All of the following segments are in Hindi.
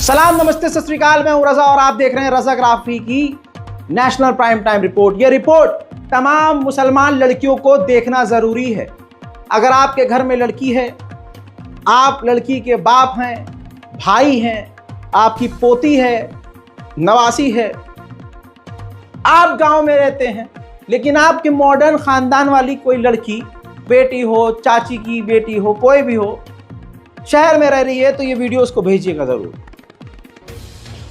सलाम, नमस्ते, सत श्री अकाल। मैं हूं रजा और आप देख रहे हैं रजाग्राफी की नेशनल प्राइम टाइम रिपोर्ट। यह रिपोर्ट तमाम मुसलमान लड़कियों को देखना जरूरी है। अगर आपके घर में लड़की है, आप लड़की के बाप हैं, भाई हैं, आपकी पोती है, नवासी है, आप गांव में रहते हैं लेकिन आपके मॉडर्न खानदान वाली कोई लड़की, बेटी हो, चाची की बेटी हो, कोई भी हो, शहर में रह रही है, तो ये वीडियो उसको भेजिएगा जरूर।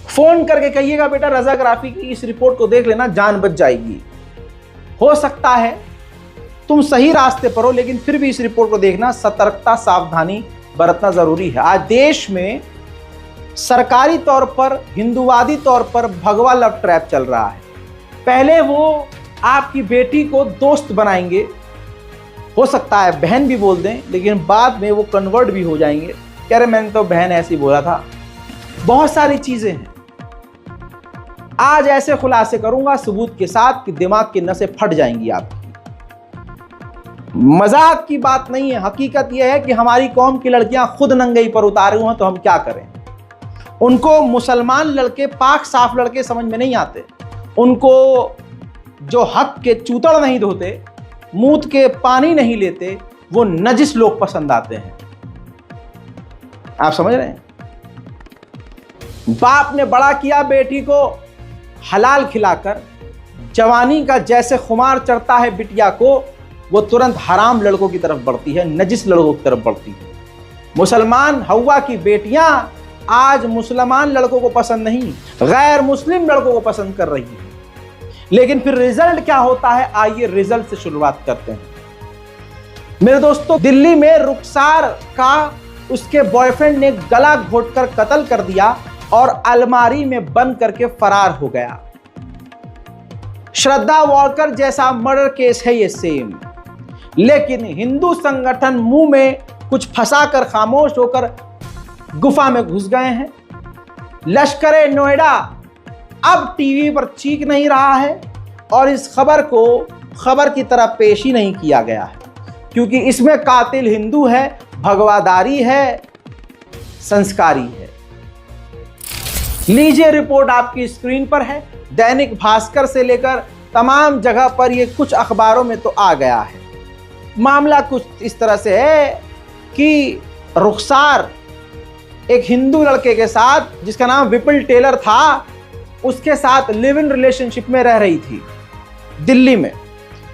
फोन करके कहिएगा बेटा रजाग्राफी की इस रिपोर्ट को देख लेना, जान बच जाएगी। हो सकता है तुम सही रास्ते पर हो लेकिन फिर भी इस रिपोर्ट को देखना, सतर्कता सावधानी बरतना जरूरी है। आज देश में सरकारी तौर पर, हिंदूवादी तौर पर भगवा लव ट्रैप चल रहा है। पहले वो आपकी बेटी को दोस्त बनाएंगे, हो सकता है बहन भी बोल दें, लेकिन बाद में वो कन्वर्ट भी हो जाएंगे, कह रहे मैंने तो बहन ऐसे ही बोला था। बहुत सारी चीजें हैं, आज ऐसे खुलासे करूंगा सबूत के साथ कि दिमाग की नसें फट जाएंगी आपकी। मजाक की बात नहीं है, हकीकत यह है कि हमारी कौम की लड़कियां खुद नंगई पर उतारे हुए हैं, तो हम क्या करें। उनको मुसलमान लड़के, पाक साफ लड़के समझ में नहीं आते। उनको जो हक के चूतड़ नहीं धोते, मूत के पानी नहीं लेते, वो नजिस लोग पसंद आते हैं। आप समझ रहे हैं। बाप ने बड़ा किया बेटी को हलाल खिलाकर, जवानी का जैसे खुमार चढ़ता है बिटिया को, वो तुरंत हराम लड़कों की तरफ बढ़ती है, नजिस लड़कों की तरफ बढ़ती है। मुसलमान हवा की बेटियां आज मुसलमान लड़कों को पसंद नहीं, गैर मुस्लिम लड़कों को पसंद कर रही है। लेकिन फिर रिजल्ट क्या होता है, आइए रिजल्ट से शुरुआत करते हैं। मेरे दोस्तों, दिल्ली में रुखसार का उसके बॉयफ्रेंड ने गला घोटकर कत्ल कर दिया और अलमारी में बंद करके फरार हो गया। श्रद्धा वॉकर जैसा मर्डर केस है ये सेम, लेकिन हिंदू संगठन मुंह में कुछ फंसाकर खामोश होकर गुफा में घुस गए हैं। लश्कर नोएडा अब टीवी पर चीख नहीं रहा है और इस खबर को खबर की तरह पेश ही नहीं किया गया है, क्योंकि इसमें कातिल हिंदू है, भगवादारी है, संस्कारी है। लीजिए रिपोर्ट आपकी स्क्रीन पर है। दैनिक भास्कर से लेकर तमाम जगह पर ये कुछ अखबारों में तो आ गया है। मामला कुछ इस तरह से है कि रुखसार एक हिंदू लड़के के साथ, जिसका नाम विपुल टेलर था, उसके साथ लिव इन रिलेशनशिप में रह रही थी दिल्ली में।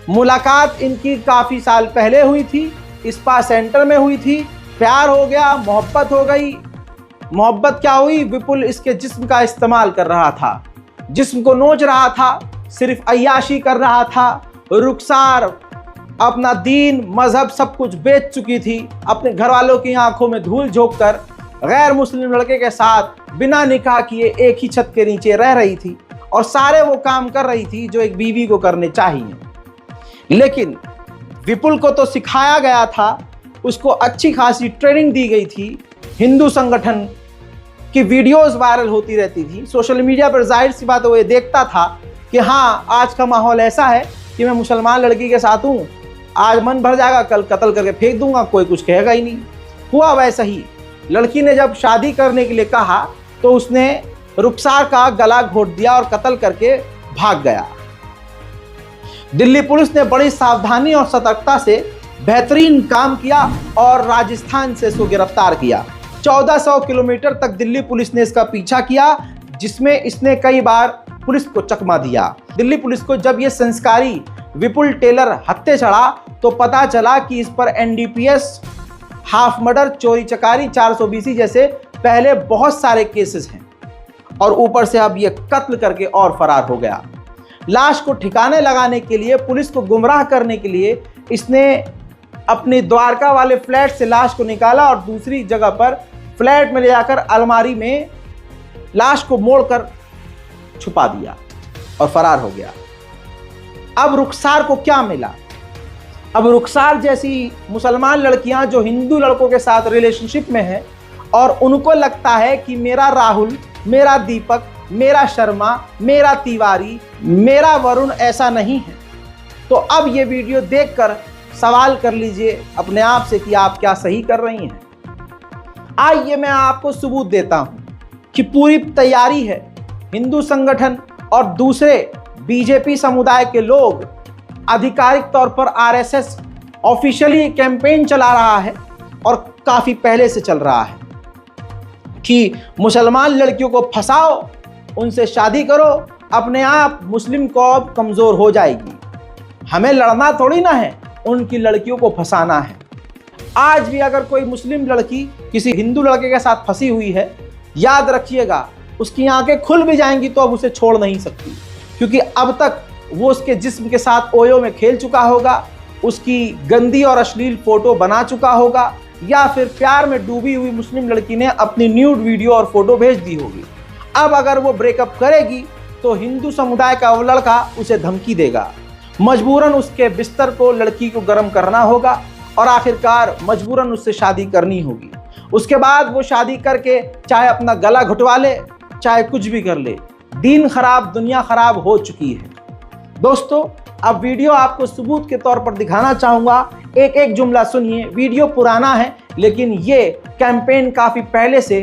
मुलाकात इनकी काफी साल पहले हुई थी, स्पा सेंटर में हुई थी। प्यार हो गया, मोहब्बत हो गई। मोहब्बत क्या हुई, विपुल इसके जिस्म का इस्तेमाल कर रहा था, जिस्म को नोच रहा था, सिर्फ अय्याशी कर रहा था। रुखसार अपना दीन, मजहब सब कुछ बेच चुकी थी। अपने घर वालों की आंखों में धूल झोंक कर गैर मुस्लिम लड़के के साथ बिना निकाह किए एक ही छत के नीचे रह रही थी और सारे वो काम कर रही थी जो एक बीवी को करने चाहिए। लेकिन विपुल को तो सिखाया गया था, उसको अच्छी खासी ट्रेनिंग दी गई थी। हिंदू संगठन की वीडियोस वायरल होती रहती थी सोशल मीडिया पर। जाहिर सी बात है वो ये देखता था कि हाँ, आज का माहौल ऐसा है कि मैं मुसलमान लड़की के साथ हूँ, आज मन भर जाएगा, कल कत्ल करके फेंक दूंगा, कोई कुछ कहेगा ही नहीं। हुआ वैसा ही। लड़की ने जब शादी करने के लिए कहा तो उसने रुखसार का गला घोट दिया और कत्ल करके भाग गया। दिल्ली पुलिस ने बड़ी सावधानी और सतर्कता से बेहतरीन काम किया और राजस्थान से इसको गिरफ्तार किया। 1400 किलोमीटर तक दिल्ली पुलिस ने इसका पीछा किया, जिसमें इसने कई बार पुलिस को चकमा दिया। दिल्ली पुलिस को जब यह संस्कारी विपुल टेलर हत्थे चढ़ा तो पता चला कि इस पर एनडीपीएस, हाफ मर्डर, चोरी चकारी, 420 जैसे पहले बहुत सारे केसेस हैं और ऊपर से अब ये कत्ल करके और फरार हो गया। लाश को ठिकाने लगाने के लिए, पुलिस को गुमराह करने के लिए इसने अपने द्वारका वाले फ्लैट से लाश को निकाला और दूसरी जगह पर फ्लैट में ले जाकर अलमारी में लाश को मोड़कर छुपा दिया और फरार हो गया। अब रुखसार को क्या मिला? अब रुखसार जैसी मुसलमान लड़कियां जो हिंदू लड़कों के साथ रिलेशनशिप में हैं और उनको लगता है कि मेरा राहुल, मेरा दीपक, मेरा शर्मा, मेरा तिवारी, मेरा वरुण ऐसा नहीं है, तो अब ये वीडियो देखकर सवाल कर लीजिए अपने आप से कि आप क्या सही कर रही हैं। आइए मैं आपको सबूत देता हूं। कि पूरी तैयारी है। हिंदू संगठन और दूसरे बीजेपी समुदाय के लोग आधिकारिक तौर पर आरएसएस ऑफिशियली कैंपेन चला रहा है और काफी पहले से चल रहा है कि मुसलमान लड़कियों को फंसाओ, उनसे शादी करो, अपने आप मुस्लिम कौम कमजोर हो जाएगी। हमें लड़ना थोड़ी ना है, उनकी लड़कियों को फंसाना है। आज भी अगर कोई मुस्लिम लड़की किसी हिंदू लड़के के साथ फंसी हुई है, याद रखिएगा उसकी आंखें खुल भी जाएंगी तो अब उसे छोड़ नहीं सकती, क्योंकि अब तक वो उसके जिस्म के साथ ओयो में खेल चुका होगा, उसकी गंदी और अश्लील फोटो बना चुका होगा, या फिर प्यार में डूबी हुई मुस्लिम लड़की ने अपनी न्यूड वीडियो और फोटो भेज दी होगी। अब अगर वो ब्रेकअप करेगी तो हिंदू समुदाय का वो लड़का उसे धमकी देगा, मजबूरन उसके बिस्तर को लड़की को गर्म करना होगा और आखिरकार मजबूरन उससे शादी करनी होगी। उसके बाद वो शादी करके चाहे अपना गला घुटवा ले, चाहे कुछ भी कर ले। दीन खराब दुनिया खराब हो चुकी है। दोस्तों, अब वीडियो आपको सबूत के तौर पर दिखाना चाहूँगा, एक एक जुमला सुनिए। वीडियो पुराना है लेकिन ये कैंपेन काफ़ी पहले से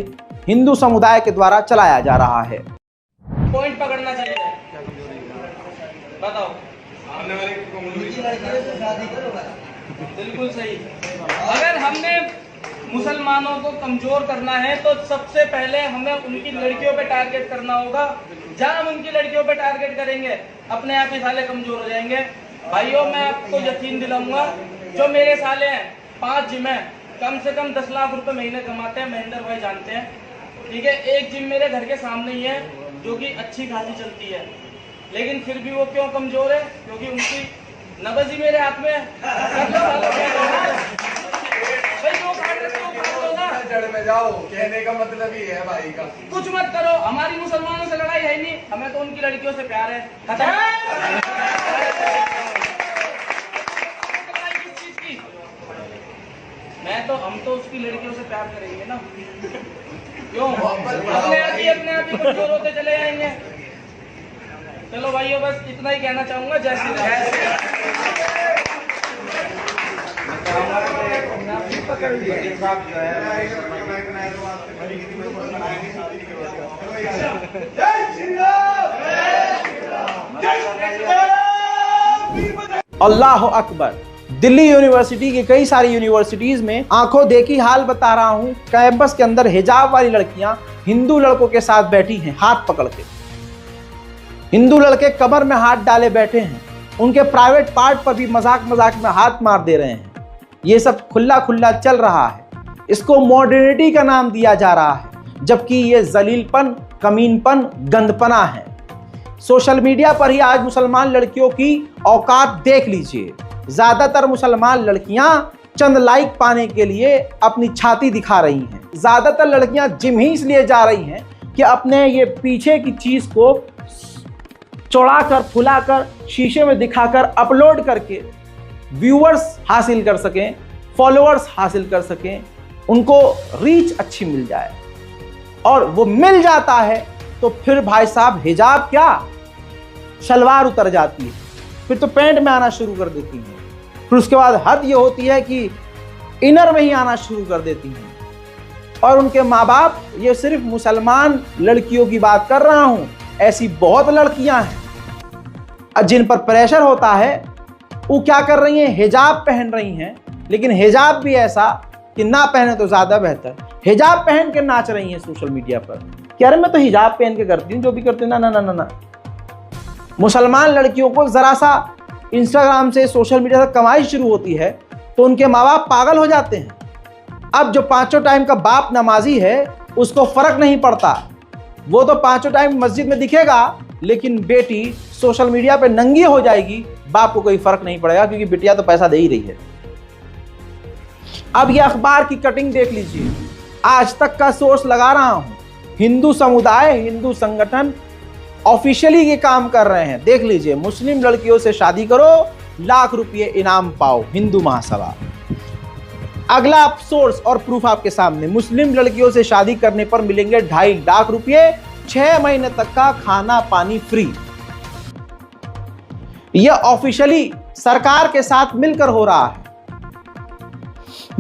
हिंदू समुदाय के द्वारा चलाया जा रहा है। पॉइंट पकड़ना चाहिए, बताओ। बिल्कुल सही। अगर हमने मुसलमानों को कमजोर करना है तो सबसे पहले हमें उनकी लड़कियों पे टारगेट करना होगा। जहां हम उनकी लड़कियों पे टारगेट करेंगे अपने आप ही साले कमजोर हो जाएंगे। भाइयों, मैं आपको यकीन दिलाऊंगा, जो मेरे साले हैं 5 जिम है, कम से कम 10 लाख रुपए महीने कमाते हैं, महेंद्र भाई जानते हैं, ठीक है। एक जिम मेरे घर के सामने ही है जो कि अच्छी खासी चलती है, लेकिन फिर भी वो क्यों कमजोर है? क्योंकि उनकी नब्ज ही मेरे हाथ में है। जड़ में जाओ, कहने का मतलब ही है भाई का। कुछ मत करो, हमारी मुसलमानों से लड़ाई है नहीं, हमें तो उनकी लड़कियों से प्यार है। किस चीज की? हम तो उसकी लड़कियों से प्यार करेंगे ना, क्यों? अपने आप ही कमजोर होते चले जाएंगे। चलो भाइयों, बस इतना ही कहना चाहूंगा। जय श्री राम। अल्लाह अकबर। दिल्ली यूनिवर्सिटी की कई सारी यूनिवर्सिटीज में आंखों देखी हाल बता रहा हूं, कैंपस के अंदर हिजाब वाली लड़कियां हिंदू लड़कों के साथ बैठी हैं, हाथ पकड़ के। हिंदू लड़के कमर में हाथ डाले बैठे हैं, उनके प्राइवेट पार्ट पर भी मजाक मजाक में हाथ मार दे रहे हैं। ये सब खुला खुला चल रहा है। इसको मॉडर्निटी का नाम दिया जा रहा है, जबकि ये जलीलपन, कमीनपन, गंदपना है। सोशल मीडिया पर ही आज मुसलमान लड़कियों की औकात देख लीजिए। ज्यादातर मुसलमान लड़कियां चंद लाइक पाने के लिए अपनी छाती दिखा रही हैं। ज्यादातर लड़कियां जिम ही इसलिए जा रही हैं कि अपने ये पीछे की चीज को चौड़ाकर, फुलाकर, शीशे में दिखाकर अपलोड करके व्यूअर्स हासिल कर सकें, फॉलोअर्स हासिल कर सकें, उनको रीच अच्छी मिल जाए। और वो मिल जाता है तो फिर भाई साहब हिजाब क्या, शलवार उतर जाती है, फिर तो पैंट में आना शुरू कर देती हैं। फिर उसके बाद हद ये होती है कि इनर में ही आना शुरू कर देती हैं। और उनके माँ बाप, ये सिर्फ मुसलमान लड़कियों की बात कर रहा हूं, ऐसी बहुत लड़कियां हैं जिन पर प्रेशर होता है। वो क्या कर रही हैं? हिजाब पहन रही हैं, लेकिन हिजाब भी ऐसा कि ना पहने तो ज्यादा बेहतर। हिजाब पहन के नाच रही हैं सोशल मीडिया पर कि अरे मैं तो हिजाब पहन के करती हूँ, जो भी करती हूँ। ना ना ना ना ना। मुसलमान लड़कियों को जरा सा इंस्टाग्राम से, सोशल मीडिया से कमाई शुरू होती है तो उनके माँ बाप पागल हो जाते हैं। अब जो 5 टाइम का बाप नमाजी है उसको फर्क नहीं पड़ता, वो तो 5 टाइम मस्जिद में दिखेगा, लेकिन बेटी सोशल मीडिया पे नंगी हो जाएगी, बाप को कोई फर्क नहीं पड़ेगा, क्योंकि बिटिया तो पैसा दे ही रही है। अब ये अखबार की कटिंग देख लीजिए, आज तक का सोर्स लगा रहा हूं, हिंदू समुदाय, हिंदू संगठन ऑफिशियली ये काम कर रहे हैं। देख लीजिए, मुस्लिम लड़कियों से शादी करो, लाख रुपये इनाम पाओ, हिंदू महासभा। अगला सोर्स और प्रूफ आपके सामने, मुस्लिम लड़कियों से शादी करने पर मिलेंगे 2.5 लाख रुपये, 6 महीने तक का खाना पानी फ्री। यह ऑफिशियली सरकार के साथ मिलकर हो रहा है।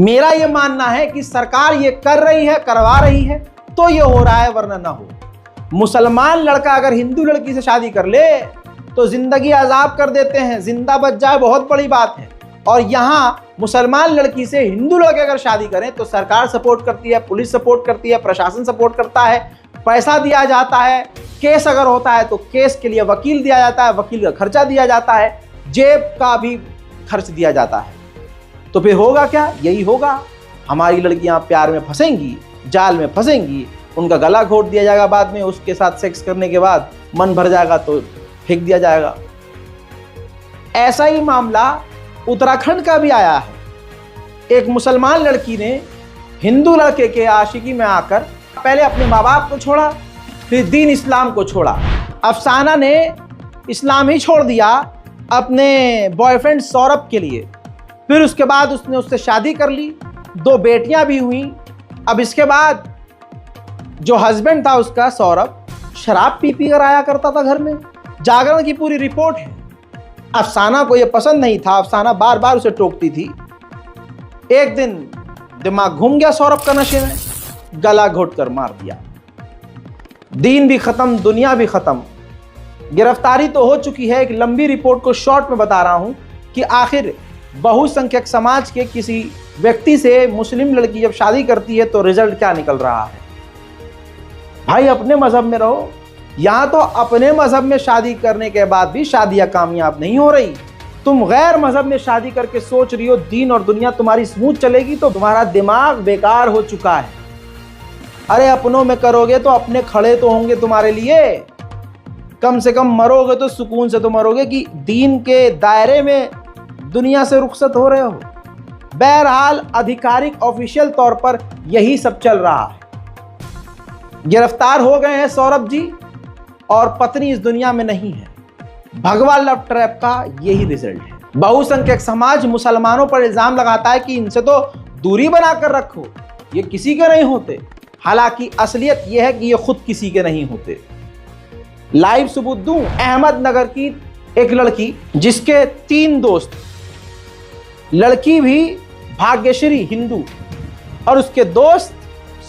मेरा यह मानना है कि सरकार ये कर रही है, करवा रही है तो ये हो रहा है, वरना ना हो। मुसलमान लड़का अगर हिंदू लड़की से शादी कर ले तो जिंदगी अजाब कर देते हैं, जिंदा बच जाए बहुत बड़ी बात है। और यहाँ मुसलमान लड़की से हिंदू लड़के अगर शादी करें तो सरकार सपोर्ट करती है, पुलिस सपोर्ट करती है, प्रशासन सपोर्ट करता है, पैसा दिया जाता है, केस अगर होता है तो केस के लिए वकील दिया जाता है, वकील का खर्चा दिया जाता है, जेब का भी खर्च दिया जाता है। तो फिर होगा क्या? यही होगा, हमारी लड़कियां प्यार में फंसेंगी, जाल में फंसेंगी, उनका गला घोट दिया जाएगा, बाद में उसके साथ सेक्स करने के बाद मन भर जाएगा तो फेंक दिया जाएगा। ऐसा ही मामला उत्तराखंड का भी आया है। एक मुसलमान लड़की ने हिंदू लड़के के आशिकी में आकर पहले अपने माँ बाप को छोड़ा, फिर दीन इस्लाम को छोड़ा। अफसाना ने इस्लाम ही छोड़ दिया अपने बॉयफ्रेंड सौरभ के लिए, फिर उसके बाद उसने उससे शादी कर ली, 2 बेटियां भी हुई। अब इसके बाद जो हस्बैंड था उसका सौरभ शराब पी कर आया करता था घर में। जागरण की पूरी रिपोर्ट है। अफसाना को यह पसंद नहीं था, अफसाना बार बार उसे टोकती थी। एक दिन दिमाग घूम गया सौरभ का नशे में, गला घोट कर मार दिया। दीन भी खत्म, दुनिया भी खत्म। गिरफ्तारी तो हो चुकी है। एक लंबी रिपोर्ट को शॉर्ट में बता रहा हूं कि आखिर बहुसंख्यक समाज के किसी व्यक्ति से मुस्लिम लड़की जब शादी करती है तो रिजल्ट क्या निकल रहा है। भाई अपने मजहब में रहो। यहां तो अपने मजहब में शादी करने के बाद भी शादियां कामयाब नहीं हो रही। तुम गैर मजहब में शादी करके सोच रही हो दीन और दुनिया तुम्हारी स्मूथ चलेगी, तो तुम्हारा दिमाग बेकार हो चुका है। अरे अपनों में करोगे तो अपने खड़े तो होंगे तुम्हारे लिए, कम से कम मरोगे तो सुकून से तो मरोगे कि दीन के दायरे में दुनिया से रुखसत हो रहे हो। बहरहाल आधिकारिक ऑफिशियल तौर पर यही सब चल रहा है। गिरफ्तार हो गए हैं सौरभ जी और पत्नी इस दुनिया में नहीं है। भगवा लव ट्रैप का यही रिजल्ट है। बहुसंख्यक समाज मुसलमानों पर इल्जाम लगाता है कि इनसे तो दूरी बनाकर रखो, ये किसी के नहीं होते। हालांकि असलियत यह है कि ये खुद किसी के नहीं होते। लाइव सबूत दूं, अहमदनगर की एक लड़की जिसके 3 दोस्त, लड़की भी भाग्यश्री हिंदू और उसके दोस्त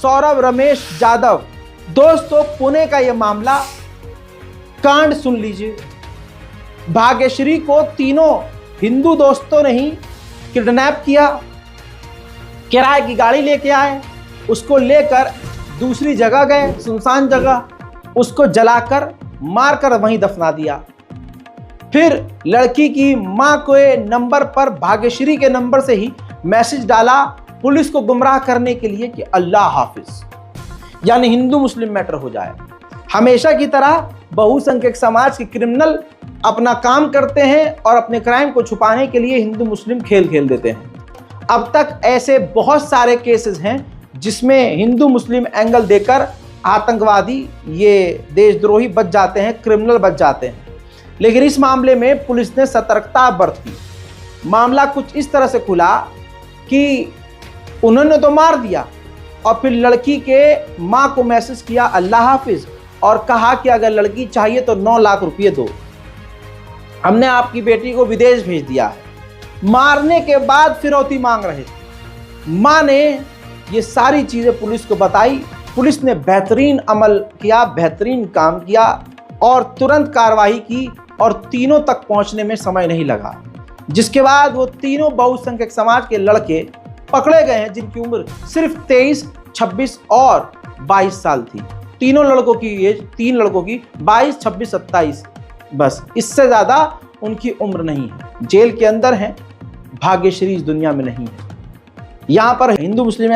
सौरभ रमेश जादव। दोस्तों पुणे का यह मामला, कांड सुन लीजिए। भाग्यश्री को तीनों हिंदू दोस्तों ने ही किडनैप किया, किराए की गाड़ी लेके आए, उसको लेकर दूसरी जगह गए, सुनसान जगह, उसको जलाकर मारकर वहीं दफना दिया। फिर लड़की की मां के नंबर पर भाग्यश्री के नंबर से ही मैसेज डाला पुलिस को गुमराह करने के लिए कि अल्लाह हाफिज, यानी हिंदू मुस्लिम मैटर हो जाए। हमेशा की तरह बहुसंख्यक समाज के क्रिमिनल अपना काम करते हैं और अपने क्राइम को छुपाने के लिए हिंदू मुस्लिम खेल खेल देते हैं। अब तक ऐसे बहुत सारे केसेस हैं जिसमें हिंदू मुस्लिम एंगल देकर आतंकवादी, ये देशद्रोही बच जाते हैं, क्रिमिनल बच जाते हैं। लेकिन इस मामले में पुलिस ने सतर्कता बरती। मामला कुछ इस तरह से खुला कि उन्होंने तो मार दिया और फिर लड़की के माँ को मैसेज किया अल्लाह हाफिज और कहा कि अगर लड़की चाहिए तो 9 लाख रुपये दो, हमने आपकी बेटी को विदेश भेज दिया है। मारने के बाद फिरौती मांग रहे थे। माँ ने ये सारी चीज़ें पुलिस को बताई। पुलिस ने बेहतरीन अमल किया, बेहतरीन काम किया और तुरंत कार्रवाई की और तीनों तक पहुंचने में समय नहीं लगा। जिसके बाद वो तीनों बहुसंख्यक समाज के लड़के पकड़े गए हैं जिनकी उम्र सिर्फ 23, 26 और 22 साल थी। तीनों लड़कों की एज, 3 लड़कों की 22, 26, 27, बस इससे ज़्यादा उनकी उम्र नहीं है। जेल के अंदर हैं, भाग्यश्री इस दुनिया में नहीं है। यहाँ पर हिंदू मुस्लिम